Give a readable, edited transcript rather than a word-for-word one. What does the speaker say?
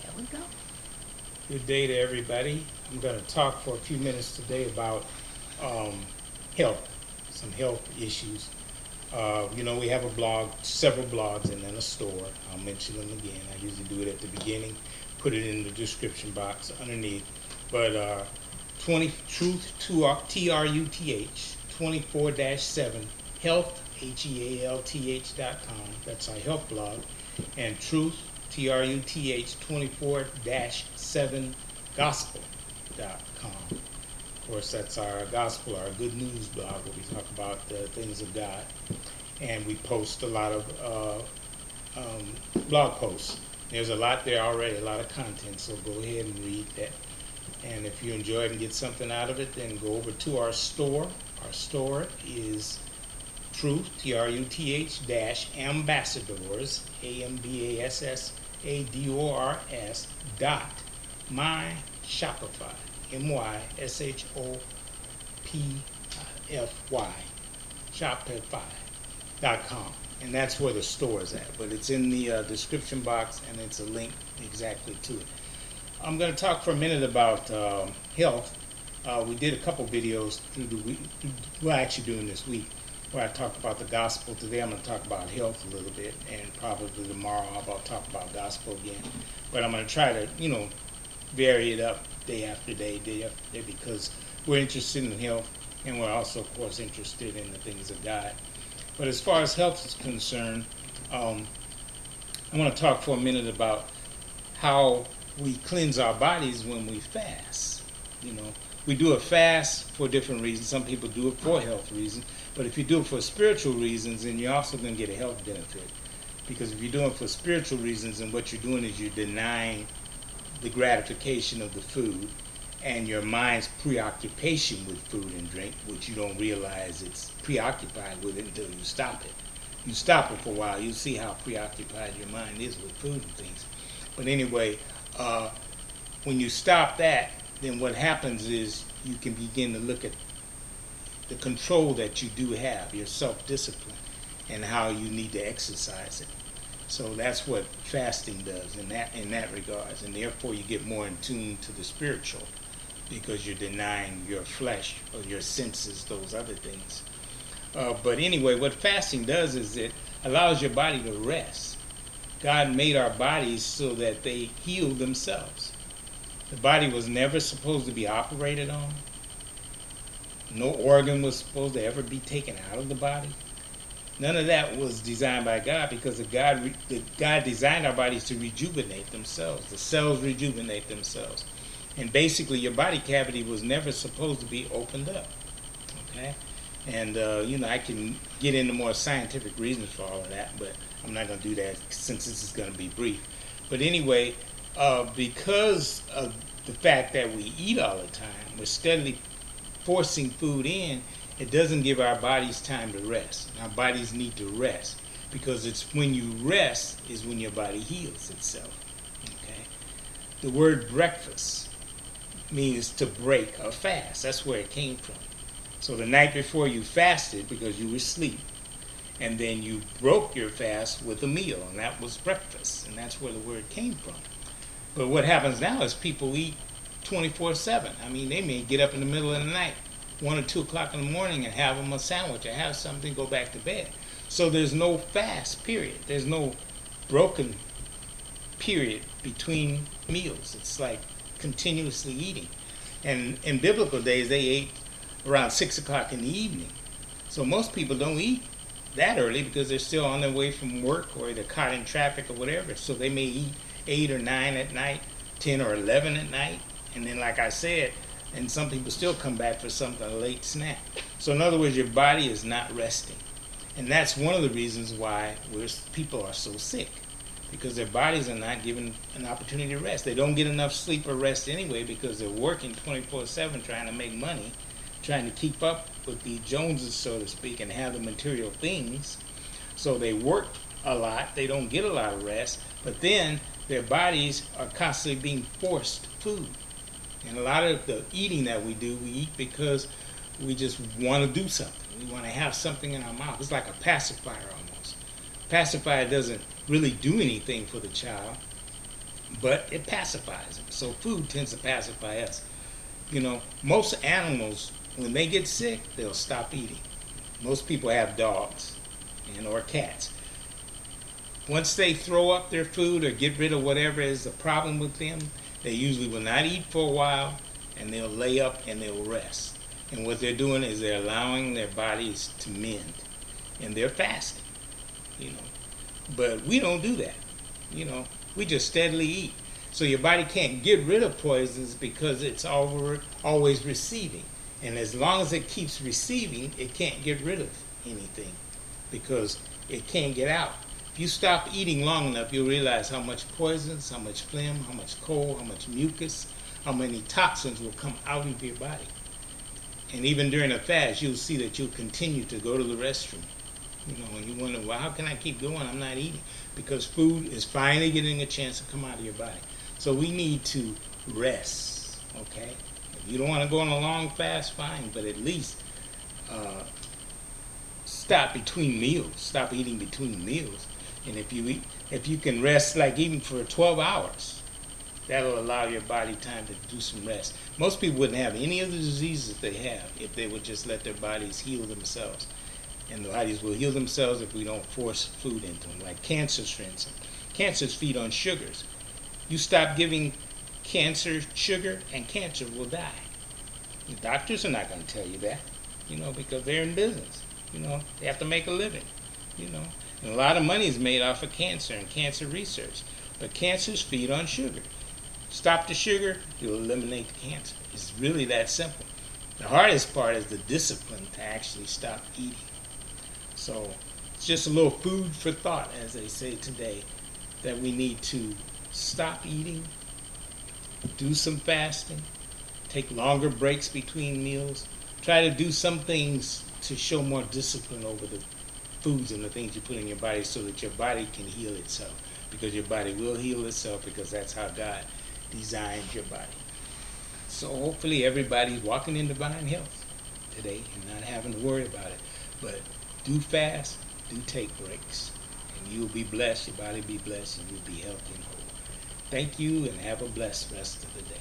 There we go. Good day to everybody. I'm going to talk for a few minutes today about um, health, some health issues. We have a blog, several blogs, and then a store. I'll mention them again. I usually do it at the beginning, put it in the description box underneath. But 20 Truth to TRUTH 24-7 Health HEALTH.com. That's our health blog, and Truth TRUTH 24-7 Gospel.com. Of course, that's our gospel, our good news blog, where we talk about the things of God, and we post a lot of blog posts. There's a lot there already, a lot of content, so go ahead and read that. And if you enjoy it and get something out of it, then go over to our store. Our store is Truth, TRUTH dash ambassadors, AMBASSADORS dot my Shopify, MYSHOPFY, Shopify.com. And that's where the store is at. But it's in the description box, and it's a link exactly to it. I'm going to talk for a minute about health. We did a couple videos through the week, well, actually doing this week, where I talked about the gospel. Today I'm going to talk about health a little bit, and probably tomorrow I'll talk about gospel again. But I'm going to try to, vary it up day after day, because we're interested in health, and we're also, of course, interested in the things of God. But as far as health is concerned, I want to talk for a minute about how we cleanse our bodies when we fast. We do a fast for different reasons. Some people do it for health reasons. But if you do it for spiritual reasons, then you're also going to get a health benefit. Because if you're doing it for spiritual reasons, then what you're doing is you're denying the gratification of the food and your mind's preoccupation with food and drink, which you don't realize it's preoccupied with it until you stop it. You stop it for a while, you'll see how preoccupied your mind is with food and things. But anyway, when you stop that, then what happens is you can begin to look at the control that you do have, your self-discipline, and how you need to exercise it. So that's what fasting does in that regards, and therefore you get more in tune to the spiritual, because you're denying your flesh or your senses, those other things. But anyway, what fasting does is it allows your body to rest. God made our bodies so that they heal themselves. The body was never supposed to be operated on. No organ was supposed to ever be taken out of the body. None of that was designed by God, because God designed our bodies to rejuvenate themselves. The cells rejuvenate themselves. And basically your body cavity was never supposed to be opened up. Okay? And, I can get into more scientific reasons for all of that, but I'm not going to do that since this is going to be brief. But anyway, because of the fact that we eat all the time, we're steadily forcing food in, it doesn't give our bodies time to rest. Our bodies need to rest, because it's when you rest is when your body heals itself. Okay? The word breakfast means to break a fast. That's where it came from. So the night before you fasted because you were asleep, and then you broke your fast with a meal, and that was breakfast, and that's where the word came from. But what happens now is people eat 24/7. I mean, they may get up in the middle of the night, 1 or 2 o'clock in the morning, and have them a sandwich or have something, go back to bed. So there's no fast period. There's no broken period between meals. It's like continuously eating. And in biblical days, they ate around 6 o'clock in the evening. So most people don't eat that early because they're still on their way from work, or they're caught in traffic or whatever. So they may eat 8 or 9 at night, 10 or 11 at night. And then, like I said, and some people still come back for something, a late snack. So in other words, your body is not resting. And that's one of the reasons why people are so sick, because their bodies are not given an opportunity to rest. They don't get enough sleep or rest anyway, because they're working 24/7 trying to make money, trying to keep up with the Joneses, so to speak, and have the material things. So they work a lot. They don't get a lot of rest. But then their bodies are constantly being forced food. And a lot of the eating that we do, we eat because we just want to do something. We want to have something in our mouth. It's like a pacifier almost. Pacifier doesn't really do anything for the child. but it pacifies them. So food tends to pacify us. You know, most animals, when they get sick, they'll stop eating. Most people have dogs and or cats. Once they throw up their food or get rid of whatever is the problem with them, they usually will not eat for a while, and they'll lay up and they'll rest. And what they're doing is they're allowing their bodies to mend, and they're fasting, you know. But we don't do that, you know. We just steadily eat. So your body can't get rid of poisons because it's always receiving. And as long as it keeps receiving, it can't get rid of anything because it can't get out. If you stop eating long enough, you'll realize how much poisons, how much phlegm, how much coal, how much mucus, how many toxins will come out of your body. And even during a fast, you'll see that you'll continue to go to the restroom. You know, and you wonder, well, how can I keep going? I'm not eating. Because food is finally getting a chance to come out of your body. So we need to rest, okay? If you don't want to go on a long fast, fine, but at least stop between meals. Stop eating between meals. And if you can rest, like even for 12 hours, that'll allow your body time to do some rest. Most people wouldn't have any of the diseases they have if they would just let their bodies heal themselves. And the bodies will heal themselves if we don't force food into them, like cancers, for instance. Cancers feed on sugars. You stop giving cancer sugar, and cancer will die. The doctors are not going to tell you that, you know, because they're in business. You know, they have to make a living, you know. And a lot of money is made off of cancer and cancer research. But cancers feed on sugar. Stop the sugar, you'll eliminate the cancer. It's really that simple. The hardest part is the discipline to actually stop eating. So it's just a little food for thought, as they say today, that we need to stop eating, do some fasting, take longer breaks between meals, try to do some things to show more discipline over the foods and the things you put in your body so that your body can heal itself, because your body will heal itself because that's how God designed your body. So hopefully everybody's walking in divine health today and not having to worry about it. But do fast, do take breaks, and you'll be blessed, your body will be blessed, and you'll be healthy and whole. Thank you, and have a blessed rest of the day.